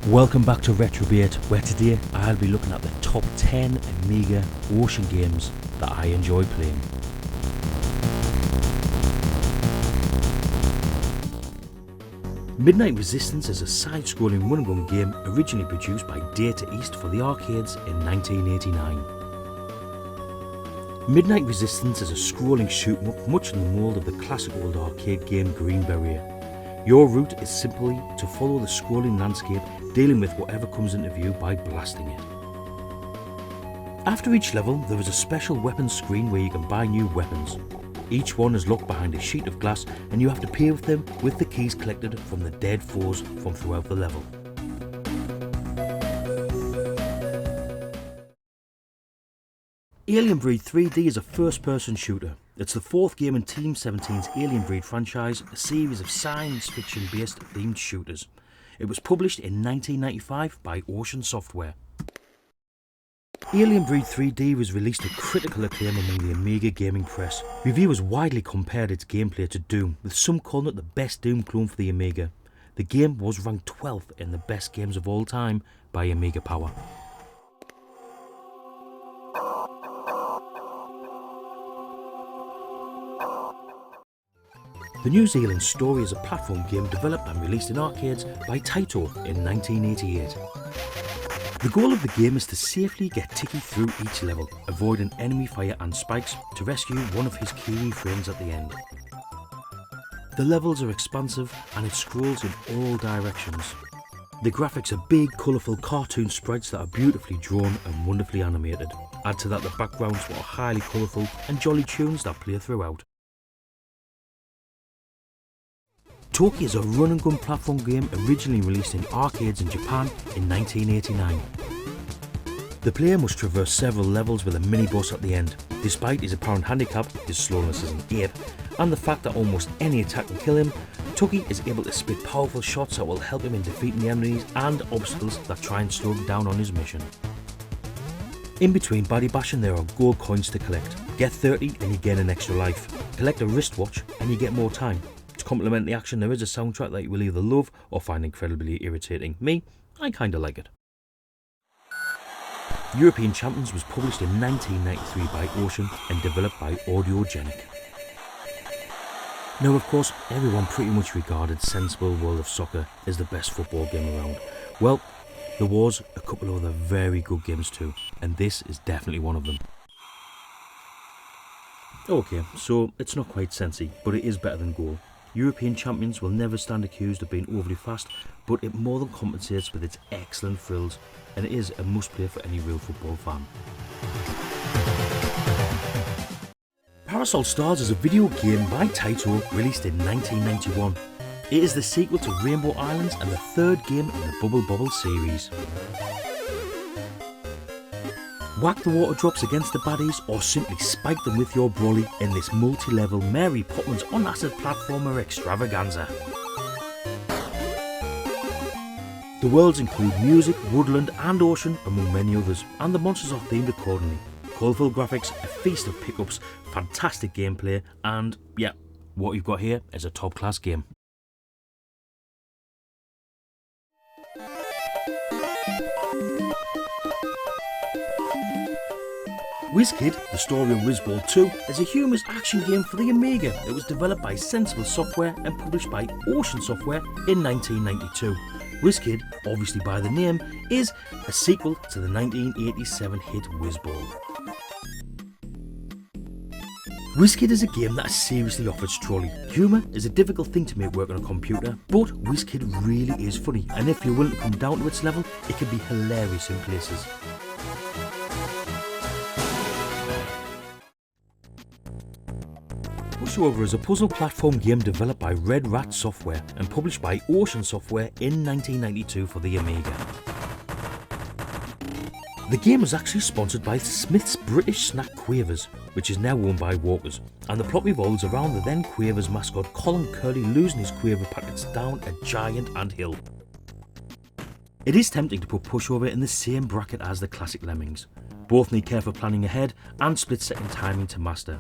Welcome back to RetroB8, where today I'll be looking at the top 10 Amiga Ocean games that I enjoy playing. Midnight Resistance is a side-scrolling run-and-gun game originally produced by Data East for the arcades in 1989. Midnight Resistance is a scrolling shoot-'em-up much in the mould of the classic old arcade game Green Beret. Your route is simply to follow the scrolling landscape, dealing with whatever comes into view by blasting it. After each level, there is a special weapons screen where you can buy new weapons. Each one is locked behind a sheet of glass and you have to pay with them with the keys collected from the dead foes from throughout the level. Alien Breed 3D is a first-person shooter. It's the fourth game in Team 17's Alien Breed franchise, a series of science fiction-based themed shooters. It was published in 1995 by Ocean Software. Alien Breed 3D was released to critical acclaim among the Amiga gaming press. Reviewers widely compared its gameplay to Doom, with some calling it the best Doom clone for the Amiga. The game was ranked 12th in the best games of all time by Amiga Power. The Newzealand story is a platform game developed and released in arcades by Taito in 1988. The goal of the game is to safely get Tiki through each level, avoiding enemy fire and spikes to rescue one of his Kiwi friends at the end. The levels are expansive and it scrolls in all directions. The graphics are big, colourful cartoon sprites that are beautifully drawn and wonderfully animated. Add to that the backgrounds that are highly colourful and jolly tunes that play throughout. Toki is a run-and-gun platform game originally released in arcades in Japan in 1989. The player must traverse several levels with a mini-boss at the end. Despite his apparent handicap, his slowness as an ape, and the fact that almost any attack can kill him, Toki is able to spit powerful shots that will help him in defeating the enemies and obstacles that try and slow him down on his mission. In between body bashing there are gold coins to collect. Get 30 and you gain an extra life. Collect a wristwatch and you get more time. To complement the action, there is a soundtrack that you will either love or find incredibly irritating. Me, I kinda like it. European Champions was published in 1993 by Ocean and developed by Audiogenic. Now of course, everyone pretty much regarded Sensible World of Soccer as the best football game around. Well, there was a couple of other very good games too, and this is definitely one of them. Okay, so it's not quite Sensi, but it is better than Goal. European Champions will never stand accused of being overly fast, but it more than compensates with its excellent frills, and it is a must-play for any real football fan. Parasol Stars is a video game by Taito released in 1991. It is the sequel to Rainbow Islands and the third game in the Bubble Bobble series. Whack the water drops against the baddies or simply spike them with your brolly in this multi-level Mary Poppins on-acid platformer extravaganza. The worlds include music, woodland and ocean among many others, and the monsters are themed accordingly. Colourful graphics, a feast of pickups, fantastic gameplay, and yeah, what you've got here is a top-class game. Wizkid, the story of Wizball 2, is a humorous action game for the Amiga. It was developed by Sensible Software and published by Ocean Software in 1992. Wizkid, obviously by the name, is a sequel to the 1987 hit Wizball. Wizkid is a game that seriously offers trolling. Humour is a difficult thing to make work on a computer, but Wizkid really is funny, and if you're willing to come down to its level, it can be hilarious in places. Pushover is a puzzle platform game developed by Red Rat Software and published by Ocean Software in 1992 for the Amiga. The game was actually sponsored by Smith's British snack Quavers, which is now owned by Walkers, and the plot revolves around the then Quavers mascot Colin Curley losing his Quaver packets down a giant anthill. It is tempting to put Pushover in the same bracket as the classic Lemmings. Both need careful planning ahead and split-second timing to master.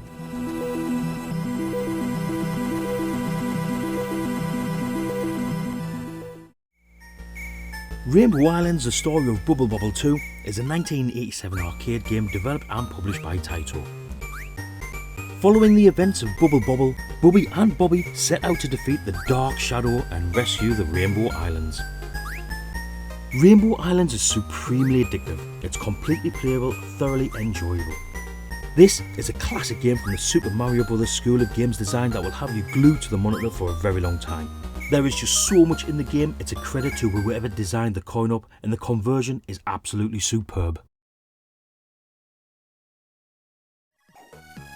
Rainbow Islands, The Story of Bubble Bobble 2 is a 1987 arcade game developed and published by Taito. Following the events of Bubble Bobble, Bubby and Bobby set out to defeat the Dark Shadow and rescue the Rainbow Islands. Rainbow Islands is supremely addictive. It's completely playable, thoroughly enjoyable. This is a classic game from the Super Mario Bros. School of games design that will have you glued to the monitor for a very long time. There is just so much in the game, it's a credit to whoever designed the coin-op, and the conversion is absolutely superb.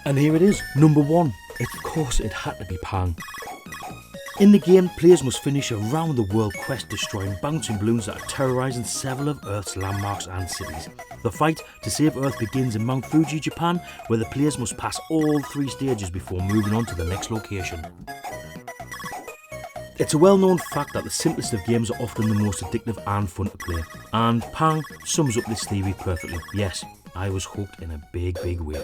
And here it is, number 1. Of course it had to be Pang. In the game, players must finish a round-the-world quest destroying bouncing balloons that are terrorising several of Earth's landmarks and cities. The fight to save Earth begins in Mount Fuji, Japan, where the players must pass all 3 stages before moving on to the next location. It's a well-known fact that the simplest of games are often the most addictive and fun to play, and Pang sums up this theory perfectly. Yes, I was hooked in a big way.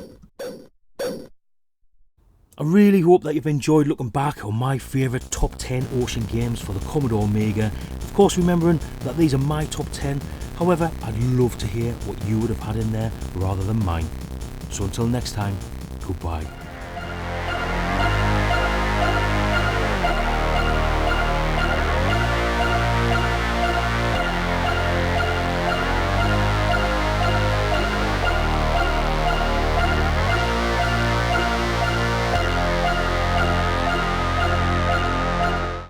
I really hope that you've enjoyed looking back on my favourite top 10 ocean games for the Commodore Amiga. Of course, remembering that these are my top 10, however, I'd love to hear what you would have had in there rather than mine. So until next time, goodbye.